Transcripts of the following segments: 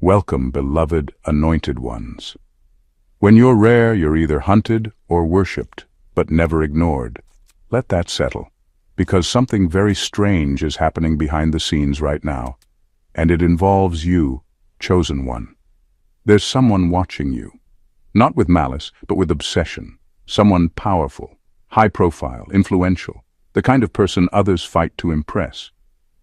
Welcome, beloved, anointed ones. When you're rare, you're either hunted or worshipped, but never ignored. Let that settle, because something very strange is happening behind the scenes right now, and it involves you, chosen one. There's someone watching you, not with malice, but with obsession. Someone powerful, high-profile, influential, the kind of person others fight to impress,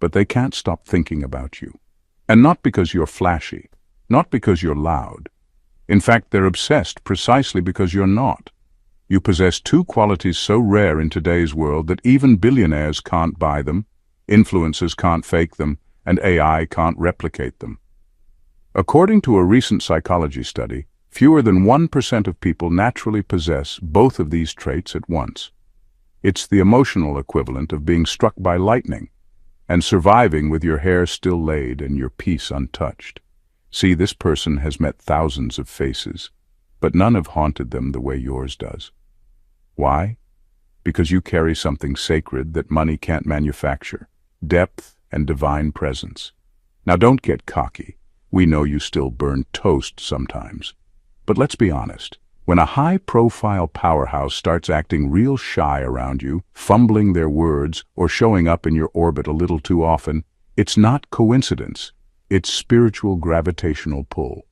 but they can't stop thinking about you. And not because you're flashy, not because you're loud. In fact, they're obsessed precisely because you're not. You possess two qualities so rare in today's world that even billionaires can't buy them, influencers can't fake them, and AI can't replicate them. According to a recent psychology study, fewer than 1% of people naturally possess both of these traits at once. It's the emotional equivalent of being struck by lightning and surviving with your hair still laid and your peace untouched. See, this person has met thousands of faces, but none have haunted them the way yours does. Why? Because you carry something sacred that money can't manufacture: depth and divine presence. Now don't get cocky. We know you still burn toast sometimes. But let's be honest. When a high-profile powerhouse starts acting real shy around you, fumbling their words, or showing up in your orbit a little too often, it's not coincidence. It's spiritual gravitational pull.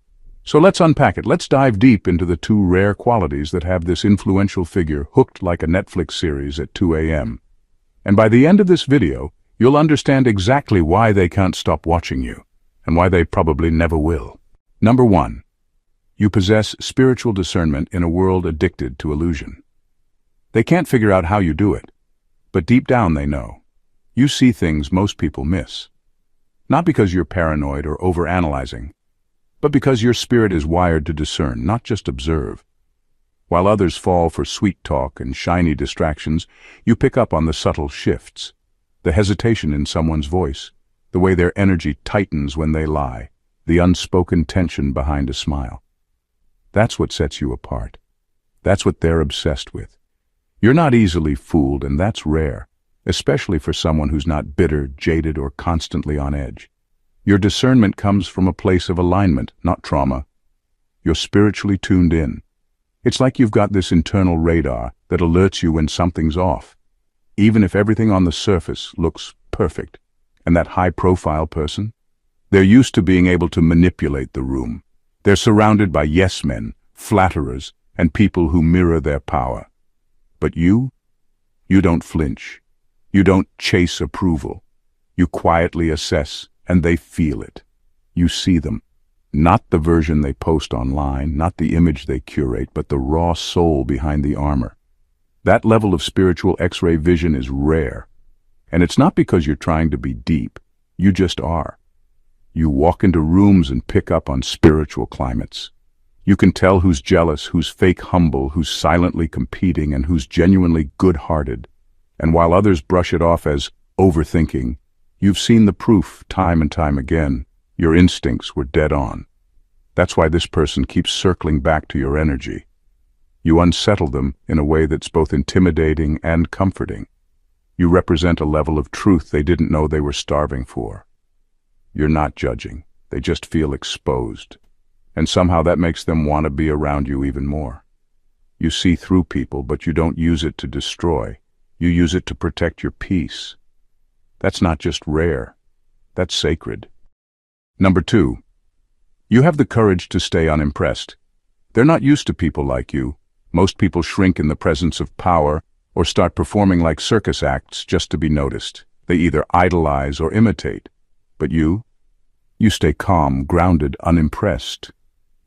So let's unpack it. Let's dive deep into the two rare qualities that have this influential figure hooked like a Netflix series at 2 a.m. And by the end of this video, you'll understand exactly why they can't stop watching you, and why they probably never will. Number 1. You possess spiritual discernment in a world addicted to illusion. They can't figure out how you do it, but deep down they know. You see things most people miss. Not because you're paranoid or overanalyzing, but because your spirit is wired to discern, not just observe. While others fall for sweet talk and shiny distractions, you pick up on the subtle shifts, the hesitation in someone's voice, the way their energy tightens when they lie, the unspoken tension behind a smile. That's what sets you apart. That's what they're obsessed with. You're not easily fooled, and that's rare, especially for someone who's not bitter, jaded, or constantly on edge. Your discernment comes from a place of alignment, not trauma. You're spiritually tuned in. It's like you've got this internal radar that alerts you when something's off, even if everything on the surface looks perfect. And that high-profile person? They're used to being able to manipulate the room. They're surrounded by yes-men, flatterers, and people who mirror their power. But you don't flinch. You don't chase approval. You quietly assess, and they feel it. You see them. Not the version they post online, not the image they curate, but the raw soul behind the armor. That level of spiritual X-ray vision is rare. And it's not because you're trying to be deep. You just are. You walk into rooms and pick up on spiritual climates. You can tell who's jealous, who's fake humble, who's silently competing, and who's genuinely good-hearted. And while others brush it off as overthinking, you've seen the proof time and time again. Your instincts were dead on. That's why this person keeps circling back to your energy. You unsettle them in a way that's both intimidating and comforting. You represent a level of truth they didn't know they were starving for. You're not judging. They just feel exposed. And somehow that makes them want to be around you even more. You see through people, but you don't use it to destroy. You use it to protect your peace. That's not just rare. That's sacred. Number 2. You have the courage to stay unimpressed. They're not used to people like you. Most people shrink in the presence of power or start performing like circus acts just to be noticed. They either idolize or imitate. But you stay calm, grounded, unimpressed.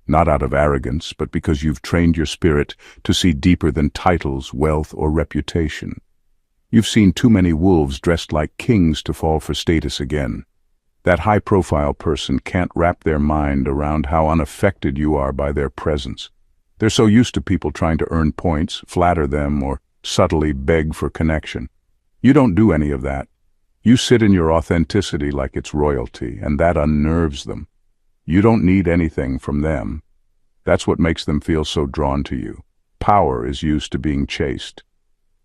Not out of arrogance, but because you've trained your spirit to see deeper than titles, wealth, or reputation. You've seen too many wolves dressed like kings to fall for status again. That high-profile person can't wrap their mind around how unaffected you are by their presence. They're so used to people trying to earn points, flatter them, or subtly beg for connection. You don't do any of that. You sit in your authenticity like it's royalty, and that unnerves them. You don't need anything from them. That's what makes them feel so drawn to you. Power is used to being chased.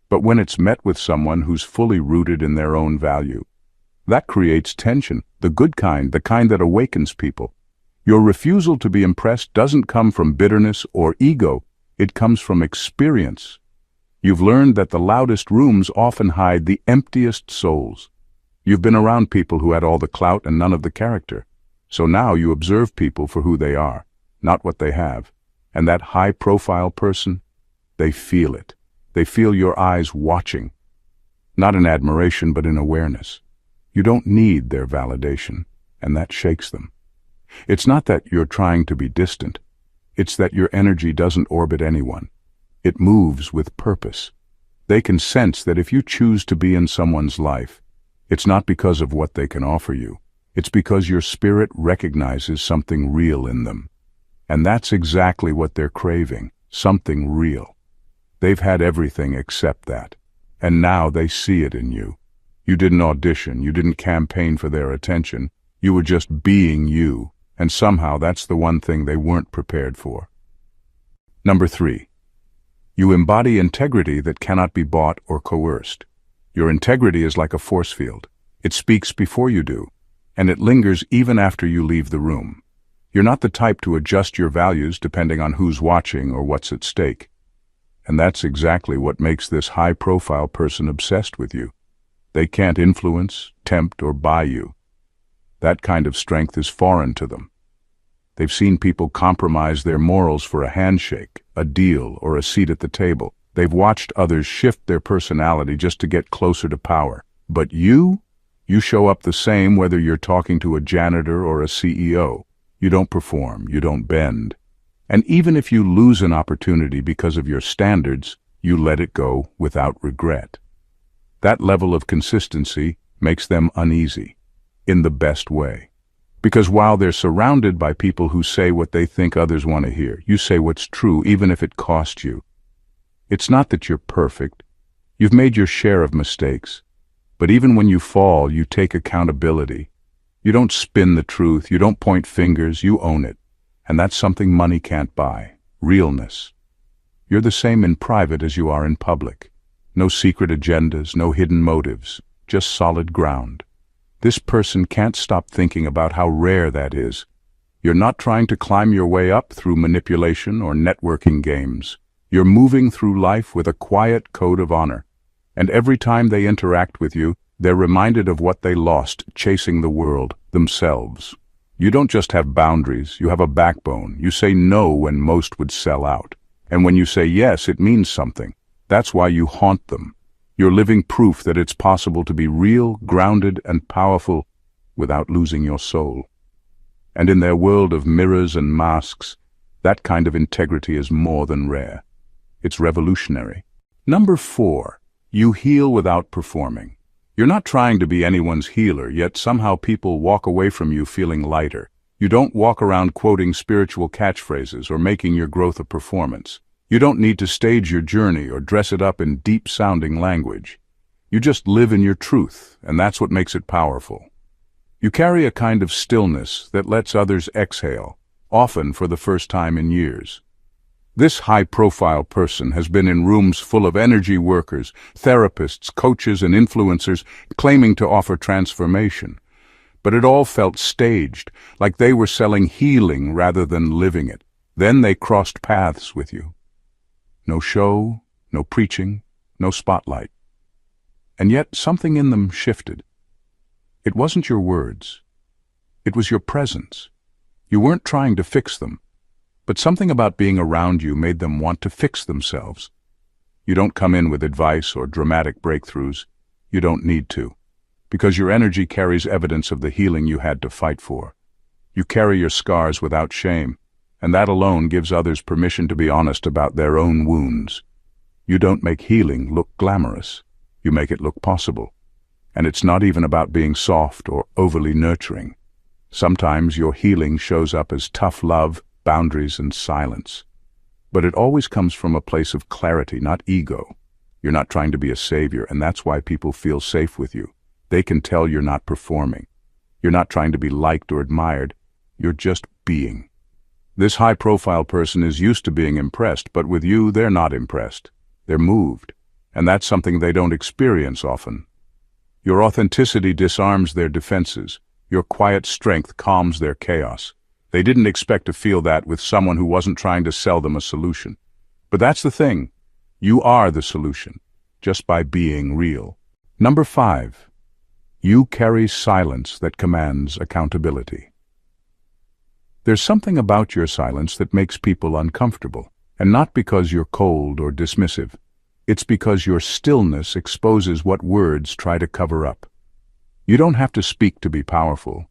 But when it's met with someone who's fully rooted in their own value, that creates tension, the good kind, the kind that awakens people. Your refusal to be impressed doesn't come from bitterness or ego, it comes from experience. You've learned that the loudest rooms often hide the emptiest souls. You've been around people who had all the clout and none of the character. So now you observe people for who they are, not what they have. And that high-profile person, they feel it. They feel your eyes watching. Not in admiration, but in awareness. You don't need their validation, and that shakes them. It's not that you're trying to be distant. It's that your energy doesn't orbit anyone. It moves with purpose. They can sense that if you choose to be in someone's life, it's not because of what they can offer you. It's because your spirit recognizes something real in them. And that's exactly what they're craving, something real. They've had everything except that. And now they see it in you. You didn't audition, you didn't campaign for their attention. You were just being you. And somehow that's the one thing they weren't prepared for. Number 3. You embody integrity that cannot be bought or coerced. Your integrity is like a force field. It speaks before you do, and it lingers even after you leave the room. You're not the type to adjust your values depending on who's watching or what's at stake. And that's exactly what makes this high-profile person obsessed with you. They can't influence, tempt, or buy you. That kind of strength is foreign to them. They've seen people compromise their morals for a handshake, a deal, or a seat at the table. They've watched others shift their personality just to get closer to power. But you show up the same whether you're talking to a janitor or a CEO. You don't perform, you don't bend. And even if you lose an opportunity because of your standards, you let it go without regret. That level of consistency makes them uneasy, in the best way. Because while they're surrounded by people who say what they think others want to hear, you say what's true even if it costs you. It's not that you're perfect. You've made your share of mistakes. But even when you fall, you take accountability. You don't spin the truth, you don't point fingers, you own it. And that's something money can't buy, realness. You're the same in private as you are in public. No secret agendas, no hidden motives, just solid ground. This person can't stop thinking about how rare that is. You're not trying to climb your way up through manipulation or networking games. You're moving through life with a quiet code of honor. And every time they interact with you, they're reminded of what they lost chasing the world, themselves. You don't just have boundaries, you have a backbone. You say no when most would sell out. And when you say yes, it means something. That's why you haunt them. You're living proof that it's possible to be real, grounded, and powerful without losing your soul. And in their world of mirrors and masks, that kind of integrity is more than rare. It's revolutionary. Number 4, you heal without performing. You're not trying to be anyone's healer, yet somehow people walk away from you feeling lighter. You don't walk around quoting spiritual catchphrases or making your growth a performance. You don't need to stage your journey or dress it up in deep-sounding language. You just live in your truth, and that's what makes it powerful. You carry a kind of stillness that lets others exhale, often for the first time in years. This high-profile person has been in rooms full of energy workers, therapists, coaches, and influencers claiming to offer transformation. But it all felt staged, like they were selling healing rather than living it. Then they crossed paths with you. No show, no preaching, no spotlight. And yet something in them shifted. It wasn't your words. It was your presence. You weren't trying to fix them. But something about being around you made them want to fix themselves. You don't come in with advice or dramatic breakthroughs. You don't need to, because your energy carries evidence of the healing you had to fight for. You carry your scars without shame, and that alone gives others permission to be honest about their own wounds. You don't make healing look glamorous. You make it look possible. And it's not even about being soft or overly nurturing. Sometimes your healing shows up as tough love, boundaries, and silence. But it always comes from a place of clarity, not ego. You're not trying to be a savior, and that's why people feel safe with you. They can tell you're not performing. You're not trying to be liked or admired. You're just being. This high-profile person is used to being impressed, but with you, they're not impressed. They're moved, and that's something they don't experience often. Your authenticity disarms their defenses. Your quiet strength calms their chaos. They didn't expect to feel that with someone who wasn't trying to sell them a solution. But that's the thing. You are the solution, just by being real. Number 5. You carry silence that commands accountability. There's something about your silence that makes people uncomfortable, and not because you're cold or dismissive. It's because your stillness exposes what words try to cover up. You don't have to speak to be powerful.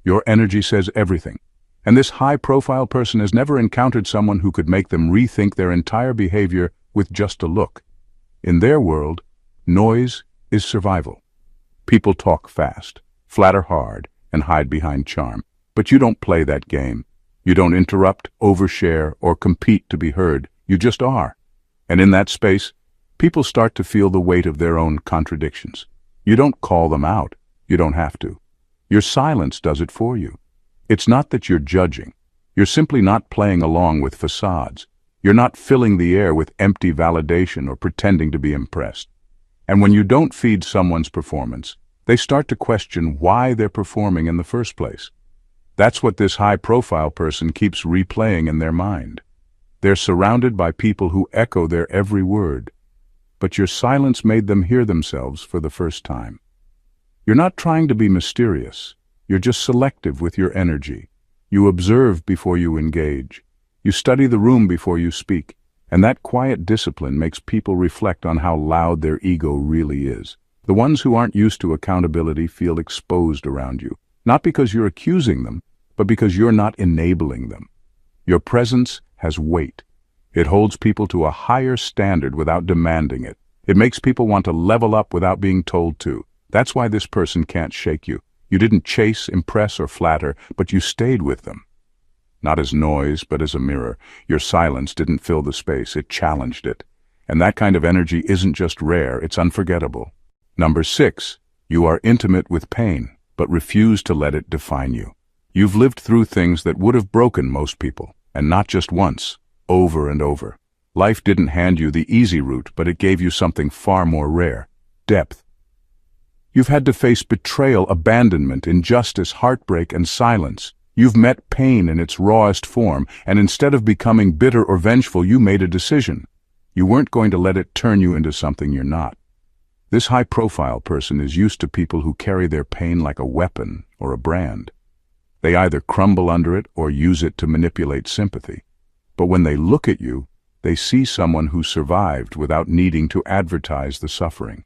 Your energy says everything. And this high-profile person has never encountered someone who could make them rethink their entire behavior with just a look. In their world, noise is survival. People talk fast, flatter hard, and hide behind charm. But you don't play that game. You don't interrupt, overshare, or compete to be heard. You just are. And in that space, people start to feel the weight of their own contradictions. You don't call them out. You don't have to. Your silence does it for you. It's not that you're judging. You're simply not playing along with facades. You're not filling the air with empty validation or pretending to be impressed. And when you don't feed someone's performance, they start to question why they're performing in the first place. That's what this high-profile person keeps replaying in their mind. They're surrounded by people who echo their every word. But your silence made them hear themselves for the first time. You're not trying to be mysterious. You're just selective with your energy. You observe before you engage. You study the room before you speak. And that quiet discipline makes people reflect on how loud their ego really is. The ones who aren't used to accountability feel exposed around you. Not because you're accusing them, but because you're not enabling them. Your presence has weight. It holds people to a higher standard without demanding it. It makes people want to level up without being told to. That's why this person can't shake you. You didn't chase, impress, or flatter, but you stayed with them. Not as noise, but as a mirror. Your silence didn't fill the space, it challenged it. And that kind of energy isn't just rare, it's unforgettable. Number 6. You are intimate with pain, but refuse to let it define you. You've lived through things that would have broken most people, and not just once, over and over. Life didn't hand you the easy route, but it gave you something far more rare: depth. You've had to face betrayal, abandonment, injustice, heartbreak, and silence. You've met pain in its rawest form, and instead of becoming bitter or vengeful, you made a decision. You weren't going to let it turn you into something you're not. This high-profile person is used to people who carry their pain like a weapon or a brand. They either crumble under it or use it to manipulate sympathy. But when they look at you, they see someone who survived without needing to advertise the suffering.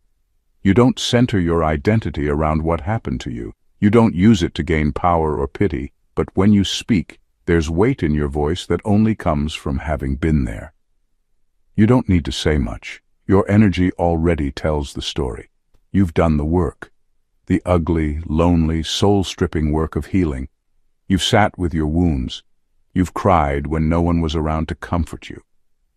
You don't center your identity around what happened to you. You don't use it to gain power or pity. But when you speak, there's weight in your voice that only comes from having been there. You don't need to say much. Your energy already tells the story. You've done the work. The ugly, lonely, soul-stripping work of healing. You've sat with your wounds. You've cried when no one was around to comfort you.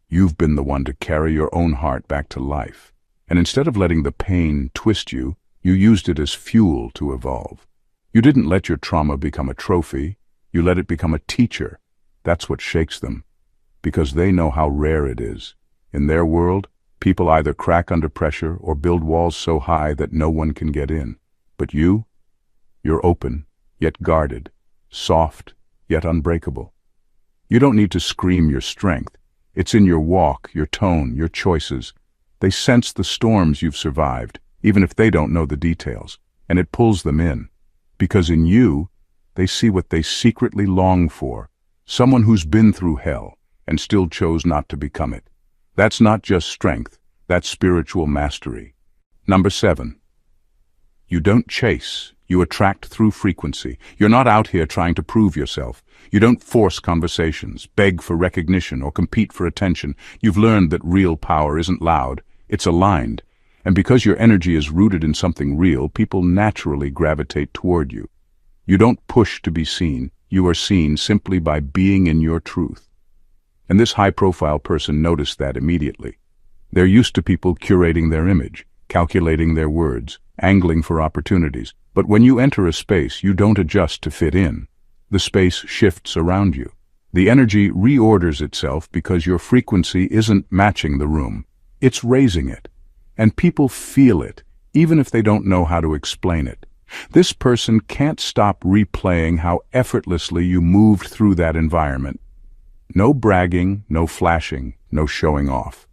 You've been the one to carry your own heart back to life. And instead of letting the pain twist you, you used it as fuel to evolve. You didn't let your trauma become a trophy. You let it become a teacher. That's what shakes them, because they know how rare it is. In their world, people either crack under pressure or build walls so high that no one can get in. But you're open, yet guarded, soft, yet unbreakable. You don't need to scream your strength. It's in your walk, your tone, your choices. They sense the storms you've survived, even if they don't know the details, and it pulls them in. Because in you, they see what they secretly long for, someone who's been through hell and still chose not to become it. That's not just strength, that's spiritual mastery. Number 7. You don't chase, you attract through frequency. You're not out here trying to prove yourself. You don't force conversations, beg for recognition, or compete for attention. You've learned that real power isn't loud, it's aligned. And because your energy is rooted in something real, people naturally gravitate toward you. You don't push to be seen. You are seen simply by being in your truth. And this high-profile person noticed that immediately. They're used to people curating their image, calculating their words, angling for opportunities. But when you enter a space, you don't adjust to fit in. The space shifts around you. The energy reorders itself because your frequency isn't matching the room. It's raising it. And people feel it, even if they don't know how to explain it. This person can't stop replaying how effortlessly you moved through that environment. No bragging, no flashing, no showing off.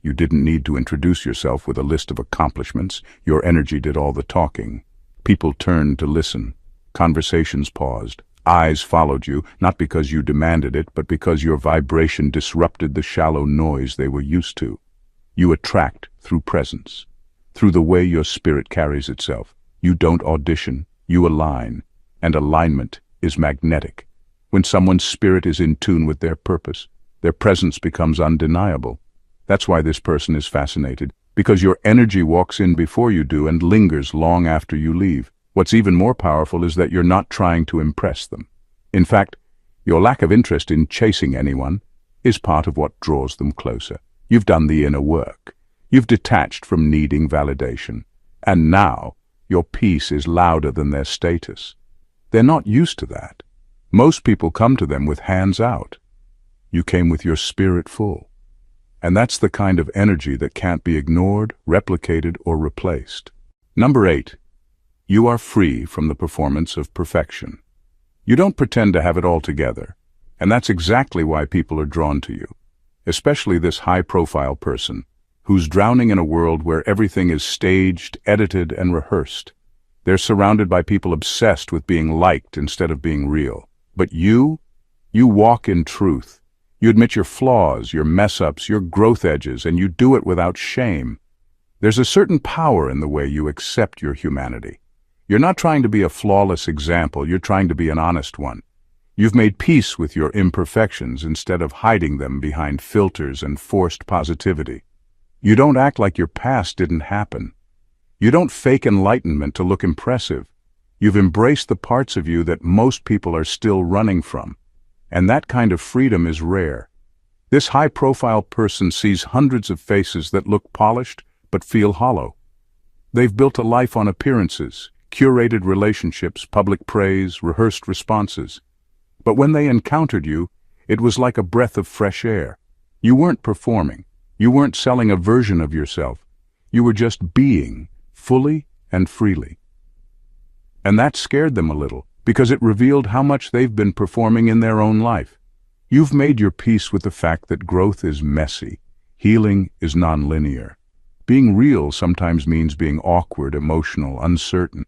You didn't need to introduce yourself with a list of accomplishments. Your energy did all the talking. People turned to listen. Conversations paused. Eyes followed you, not because you demanded it, but because your vibration disrupted the shallow noise they were used to. You attract through presence, through the way your spirit carries itself. You don't audition, you align, and alignment is magnetic. When someone's spirit is in tune with their purpose, their presence becomes undeniable. That's why this person is fascinated, because your energy walks in before you do and lingers long after you leave. What's even more powerful is that you're not trying to impress them. In fact, your lack of interest in chasing anyone is part of what draws them closer. You've done the inner work. You've detached from needing validation. And now, your peace is louder than their status. They're not used to that. Most people come to them with hands out. You came with your spirit full. And that's the kind of energy that can't be ignored, replicated, or replaced. Number 8. You are free from the performance of perfection. You don't pretend to have it all together. And that's exactly why people are drawn to you. Especially this high-profile person, who's drowning in a world where everything is staged, edited, and rehearsed. They're surrounded by people obsessed with being liked instead of being real. But you walk in truth. You admit your flaws, your mess-ups, your growth edges, and you do it without shame. There's a certain power in the way you accept your humanity. You're not trying to be a flawless example, you're trying to be an honest one. You've made peace with your imperfections instead of hiding them behind filters and forced positivity. You don't act like your past didn't happen. You don't fake enlightenment to look impressive. You've embraced the parts of you that most people are still running from. And that kind of freedom is rare. This high-profile person sees hundreds of faces that look polished but feel hollow. They've built a life on appearances, curated relationships, public praise, rehearsed responses. But when they encountered you, it was like a breath of fresh air. You weren't performing. You weren't selling a version of yourself. You were just being, fully and freely. And that scared them a little, because it revealed how much they've been performing in their own life. You've made your peace with the fact that growth is messy. Healing is nonlinear. Being real sometimes means being awkward, emotional, uncertain.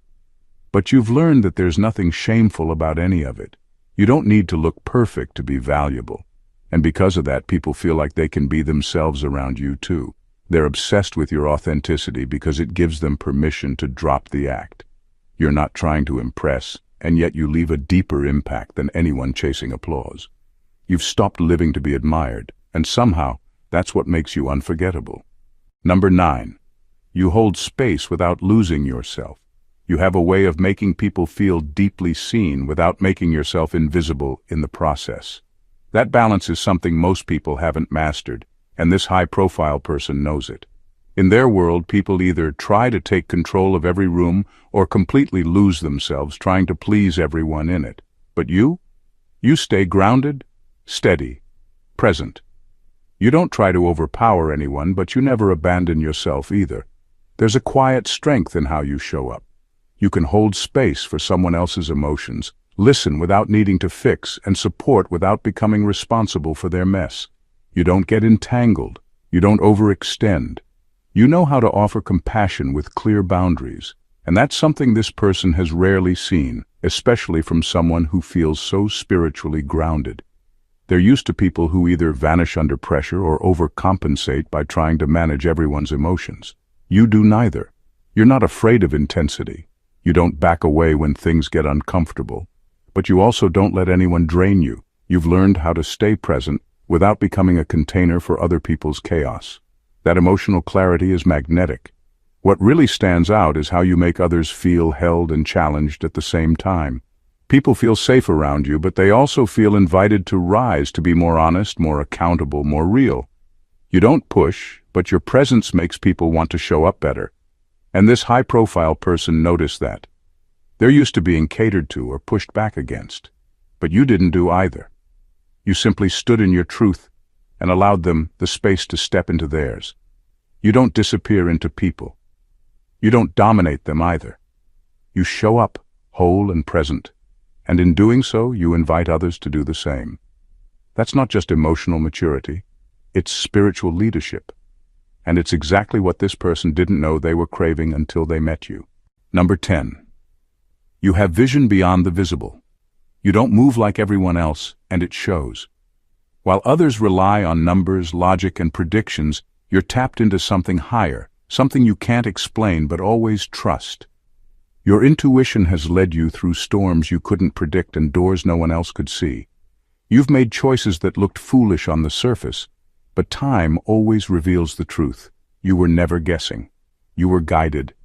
But you've learned that there's nothing shameful about any of it. You don't need to look perfect to be valuable. And because of that, people feel like they can be themselves around you too. They're obsessed with your authenticity because it gives them permission to drop the act. You're not trying to impress, and yet you leave a deeper impact than anyone chasing applause. You've stopped living to be admired, and somehow, that's what makes you unforgettable. Number 9. You hold space without losing yourself. You have a way of making people feel deeply seen without making yourself invisible in the process. That balance is something most people haven't mastered, and this high-profile person knows it. In their world, people either try to take control of every room or completely lose themselves trying to please everyone in it. But you stay grounded, steady, present. You don't try to overpower anyone, but you never abandon yourself either. There's a quiet strength in how you show up. You can hold space for someone else's emotions, listen without needing to fix, and support without becoming responsible for their mess. You don't get entangled. You don't overextend. You know how to offer compassion with clear boundaries, and that's something this person has rarely seen, especially from someone who feels so spiritually grounded. They're used to people who either vanish under pressure or overcompensate by trying to manage everyone's emotions. You do neither. You're not afraid of intensity. You don't back away when things get uncomfortable. But you also don't let anyone drain you. You've learned how to stay present without becoming a container for other people's chaos. That emotional clarity is magnetic. What really stands out is how you make others feel held and challenged at the same time. People feel safe around you, but they also feel invited to rise, to be more honest, more accountable, more real. You don't push, but your presence makes people want to show up better. And this high-profile person noticed that. They're used to being catered to or pushed back against. But you didn't do either. You simply stood in your truth and allowed them the space to step into theirs. You don't disappear into people. You don't dominate them either. You show up, whole and present, and in doing so, you invite others to do the same. That's not just emotional maturity, it's spiritual leadership. And it's exactly what this person didn't know they were craving until they met you. Number 10. You have vision beyond the visible. You don't move like everyone else, and it shows. While others rely on numbers, logic, and predictions, you're tapped into something higher, something you can't explain but always trust. Your intuition has led you through storms you couldn't predict and doors no one else could see. You've made choices that looked foolish on the surface, but time always reveals the truth. You were never guessing. You were guided.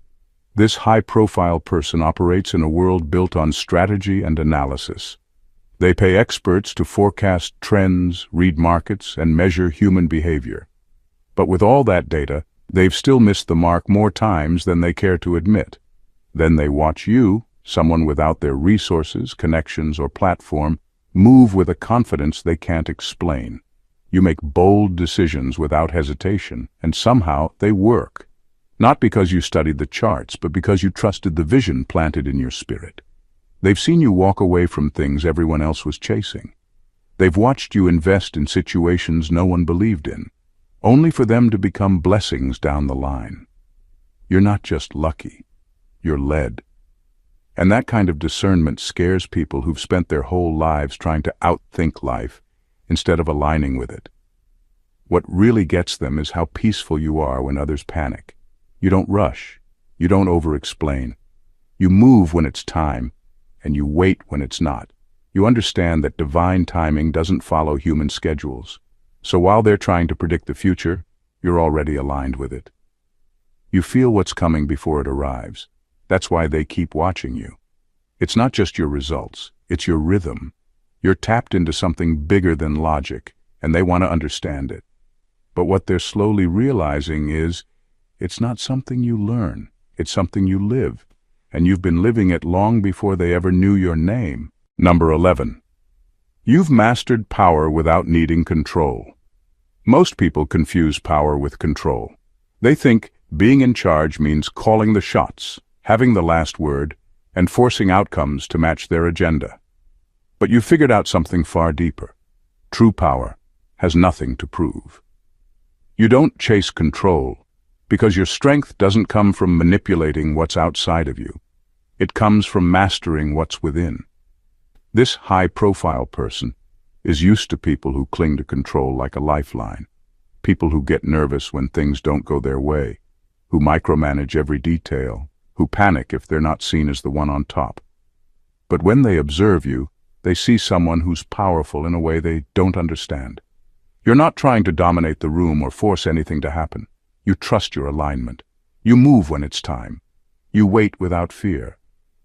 This high-profile person operates in a world built on strategy and analysis. They pay experts to forecast trends, read markets, and measure human behavior. But with all that data, they've still missed the mark more times than they care to admit. Then they watch you, someone without their resources, connections, or platform, move with a confidence they can't explain. You make bold decisions without hesitation, and somehow they work. Not because you studied the charts, but because you trusted the vision planted in your spirit. They've seen you walk away from things everyone else was chasing. They've watched you invest in situations no one believed in, only for them to become blessings down the line. You're not just lucky, you're led. And that kind of discernment scares people who've spent their whole lives trying to outthink life instead of aligning with it. What really gets them is how peaceful you are when others panic. You don't rush, you don't over-explain. You move when it's time, and you wait when it's not. You understand that divine timing doesn't follow human schedules. So while they're trying to predict the future, you're already aligned with it. You feel what's coming before it arrives. That's why they keep watching you. It's not just your results, it's your rhythm. You're tapped into something bigger than logic, and they want to understand it. But what they're slowly realizing is, it's not something you learn, it's something you live. And you've been living it long before they ever knew your name. Number 11. You've mastered power without needing control. Most people confuse power with control. They think being in charge means calling the shots, having the last word, and forcing outcomes to match their agenda. But you've figured out something far deeper. True power has nothing to prove. You don't chase control, because your strength doesn't come from manipulating what's outside of you. It comes from mastering what's within. This high-profile person is used to people who cling to control like a lifeline, people who get nervous when things don't go their way, who micromanage every detail, who panic if they're not seen as the one on top. But when they observe you, they see someone who's powerful in a way they don't understand. You're not trying to dominate the room or force anything to happen. You trust your alignment. You move when it's time. You wait without fear.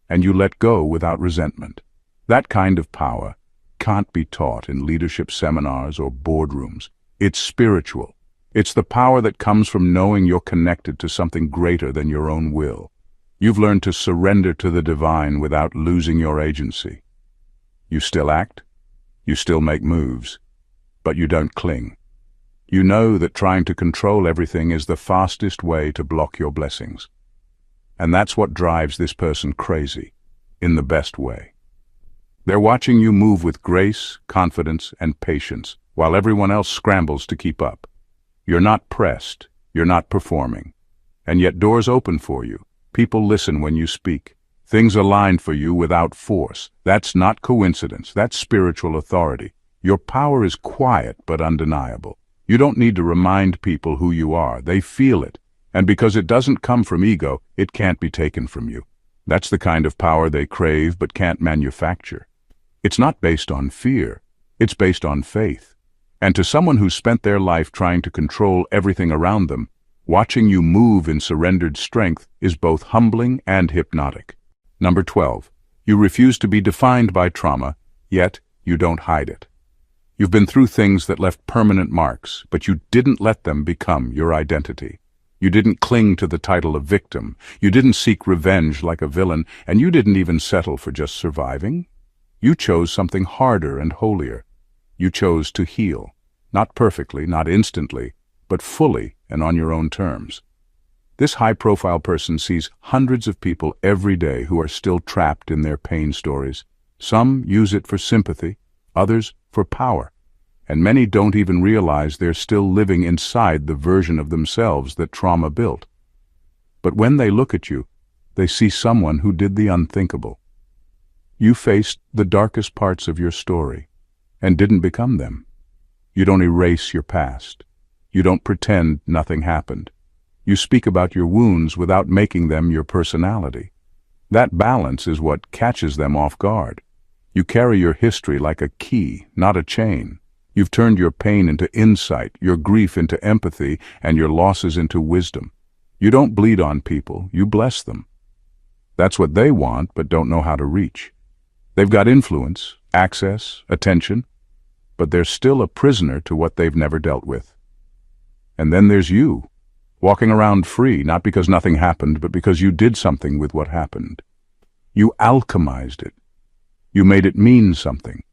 And you let go without resentment. That kind of power can't be taught in leadership seminars or boardrooms. It's spiritual. It's the power that comes from knowing you're connected to something greater than your own will. You've learned to surrender to the divine without losing your agency. You still act. You still make moves. But you don't cling. You know that trying to control everything is the fastest way to block your blessings. And that's what drives this person crazy, in the best way. They're watching you move with grace, confidence, and patience, while everyone else scrambles to keep up. You're not pressed, you're not performing. And yet doors open for you. People listen when you speak. Things align for you without force. That's not coincidence, that's spiritual authority. Your power is quiet but undeniable. You don't need to remind people who you are. They feel it. And because it doesn't come from ego, it can't be taken from you. That's the kind of power they crave but can't manufacture. It's not based on fear. It's based on faith. And to someone who's spent their life trying to control everything around them, watching you move in surrendered strength is both humbling and hypnotic. Number 12. You refuse to be defined by trauma, yet you don't hide it. You've been through things that left permanent marks, but you didn't let them become your identity. You didn't cling to the title of victim. You didn't seek revenge like a villain, and you didn't even settle for just surviving. You chose something harder and holier. You chose to heal. Not perfectly, not instantly, but fully and on your own terms. This high-profile person sees hundreds of people every day who are still trapped in their pain stories. Some use it for sympathy, others for power, and many don't even realize they're still living inside the version of themselves that trauma built. But when they look at you, they see someone who did the unthinkable. You faced the darkest parts of your story and didn't become them. You don't erase your past. You don't pretend nothing happened. You speak about your wounds without making them your personality. That balance is what catches them off guard. You carry your history like a key, not a chain. You've turned your pain into insight, your grief into empathy, and your losses into wisdom. You don't bleed on people, you bless them. That's what they want, but don't know how to reach. They've got influence, access, attention, but they're still a prisoner to what they've never dealt with. And then there's you, walking around free, not because nothing happened, but because you did something with what happened. You alchemized it. You made it mean something.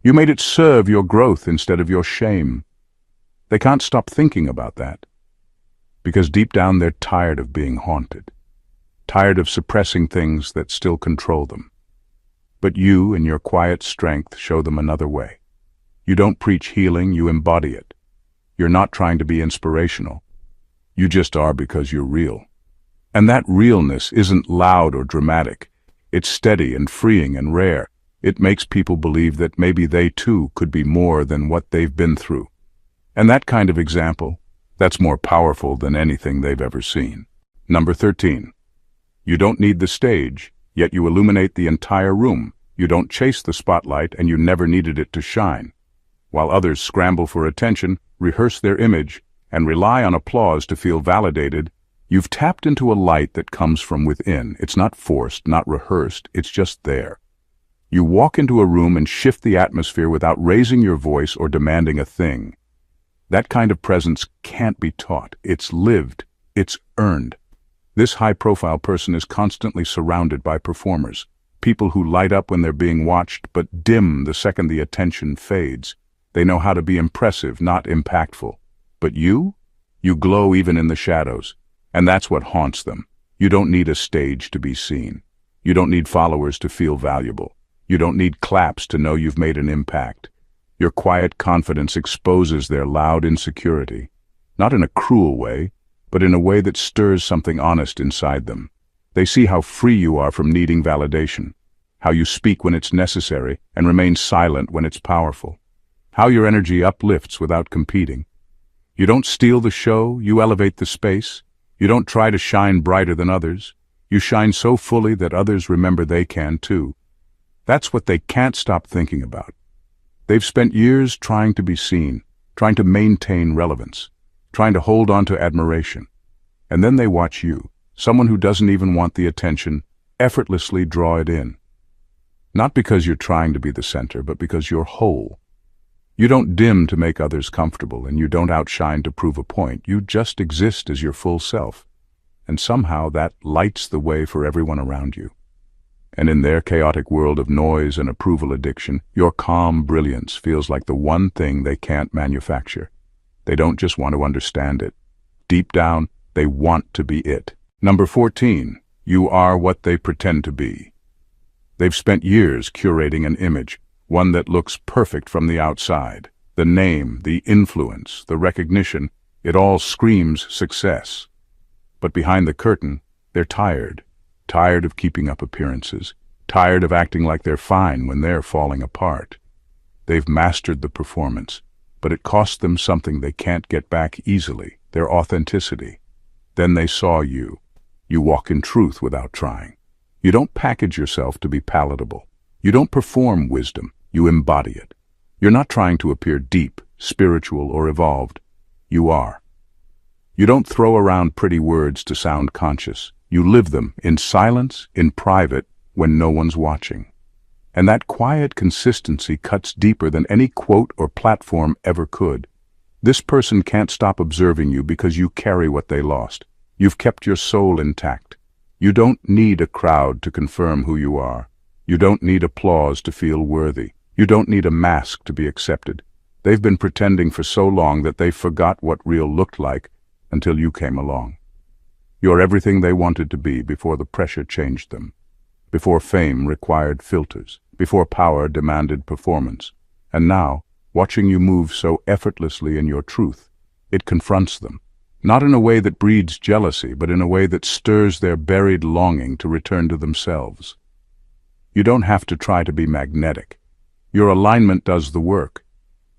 You made it serve your growth instead of your shame. They can't stop thinking about that, because deep down they're tired of being haunted, tired of suppressing things that still control them. But you, in your quiet strength, show them another way. You don't preach healing, you embody it. You're not trying to be inspirational. You just are because you're real. And that realness isn't loud or dramatic. It's steady and freeing and rare. It makes people believe that maybe they too could be more than what they've been through. And that kind of example, that's more powerful than anything they've ever seen. Number 13. You don't need the stage, yet you illuminate the entire room. You don't chase the spotlight, and you never needed it to shine. While others scramble for attention, rehearse their image, and rely on applause to feel validated, you've tapped into a light that comes from within. It's not forced, not rehearsed, it's just there. You walk into a room and shift the atmosphere without raising your voice or demanding a thing. That kind of presence can't be taught. It's lived. It's earned. This high-profile person is constantly surrounded by performers, people who light up when they're being watched but dim the second the attention fades. They know how to be impressive, not impactful. But you glow even in the shadows, and that's what haunts them. You don't need a stage to be seen. You don't need followers to feel valuable. You don't need claps to know you've made an impact. Your quiet confidence exposes their loud insecurity, not in a cruel way, but in a way that stirs something honest inside them. They see how free you are from needing validation, how you speak when it's necessary and remain silent when it's powerful, how your energy uplifts without competing. You don't steal the show, you elevate the space. You don't try to shine brighter than others. You shine so fully that others remember they can too. That's what they can't stop thinking about. They've spent years trying to be seen, trying to maintain relevance, trying to hold on to admiration. And then they watch you, someone who doesn't even want the attention, effortlessly draw it in. Not because you're trying to be the center, but because you're whole. You don't dim to make others comfortable, and you don't outshine to prove a point. You just exist as your full self. And somehow that lights the way for everyone around you. And in their chaotic world of noise and approval addiction, your calm brilliance feels like the one thing they can't manufacture. They don't just want to understand it. Deep down, they want to be it. Number 14. You are what they pretend to be. They've spent years curating an image, one that looks perfect from the outside. The name, the influence, the recognition, it all screams success. But behind the curtain, they're tired of keeping up appearances, tired of acting like they're fine when they're falling apart. They've mastered the performance, but it cost them something they can't get back easily, their authenticity. Then they saw you. You walk in truth without trying. You don't package yourself to be palatable. You don't perform wisdom. You embody it. You're not trying to appear deep, spiritual, or evolved. You are. You don't throw around pretty words to sound conscious. You live them in silence, in private, when no one's watching. And that quiet consistency cuts deeper than any quote or platform ever could. This person can't stop observing you because you carry what they lost. You've kept your soul intact. You don't need a crowd to confirm who you are. You don't need applause to feel worthy. You don't need a mask to be accepted. They've been pretending for so long that they forgot what real looked like until you came along. You're everything they wanted to be before the pressure changed them, before fame required filters, before power demanded performance. And now, watching you move so effortlessly in your truth, it confronts them, not in a way that breeds jealousy, but in a way that stirs their buried longing to return to themselves. You don't have to try to be magnetic. Your alignment does the work.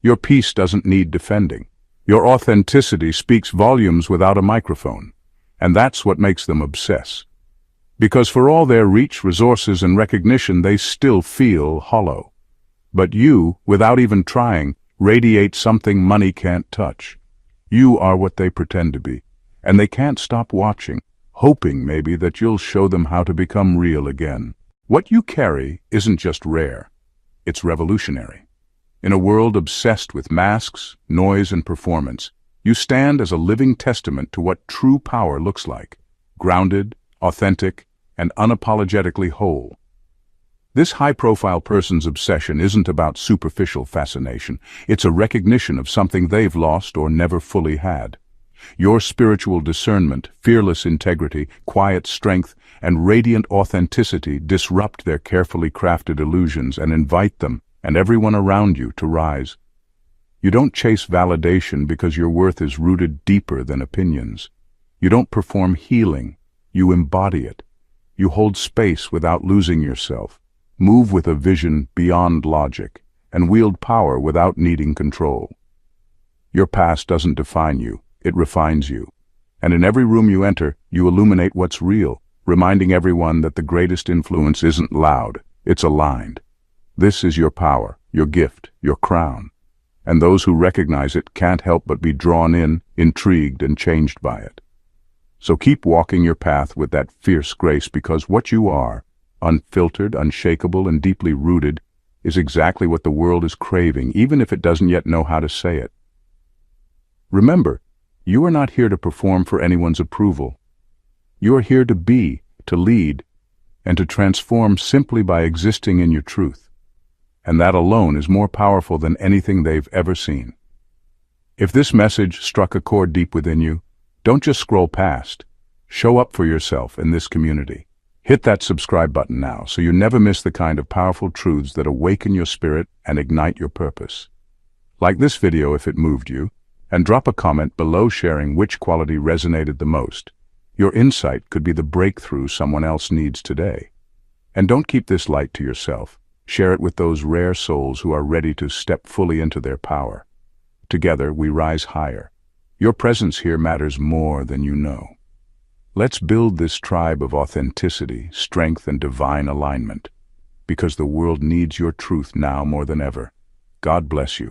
Your peace doesn't need defending. Your authenticity speaks volumes without a microphone, and that's what makes them obsess. Because for all their reach, resources, and recognition, they still feel hollow. But you, without even trying, radiate something money can't touch. You are what they pretend to be, and they can't stop watching, hoping maybe that you'll show them how to become real again. What you carry isn't just rare, it's revolutionary. In a world obsessed with masks, noise, and performance, you stand as a living testament to what true power looks like: grounded, authentic, and unapologetically whole. This high-profile person's obsession isn't about superficial fascination. It's a recognition of something they've lost or never fully had. Your spiritual discernment, fearless integrity, quiet strength, and radiant authenticity disrupt their carefully crafted illusions and invite them and everyone around you to rise. You don't chase validation because your worth is rooted deeper than opinions. You don't perform healing, you embody it. You hold space without losing yourself, move with a vision beyond logic, and wield power without needing control. Your past doesn't define you, it refines you. And in every room you enter, you illuminate what's real, reminding everyone that the greatest influence isn't loud, it's aligned. This is your power, your gift, your crown. And those who recognize it can't help but be drawn in, intrigued, and changed by it. So keep walking your path with that fierce grace, because what you are, unfiltered, unshakable, and deeply rooted, is exactly what the world is craving, even if it doesn't yet know how to say it. Remember, you are not here to perform for anyone's approval. You are here to be, to lead, and to transform simply by existing in your truth. And that alone is more powerful than anything they've ever seen. If this message struck a chord deep within you, don't just scroll past. Show up for yourself in this community. Hit that subscribe button now so you never miss the kind of powerful truths that awaken your spirit and ignite your purpose. Like this video if it moved you, and drop a comment below sharing which quality resonated the most. Your insight could be the breakthrough someone else needs today. And don't keep this light to yourself. Share it with those rare souls who are ready to step fully into their power. Together we rise higher. Your presence here matters more than you know. Let's build this tribe of authenticity, strength, and divine alignment, because the world needs your truth now more than ever. God bless you.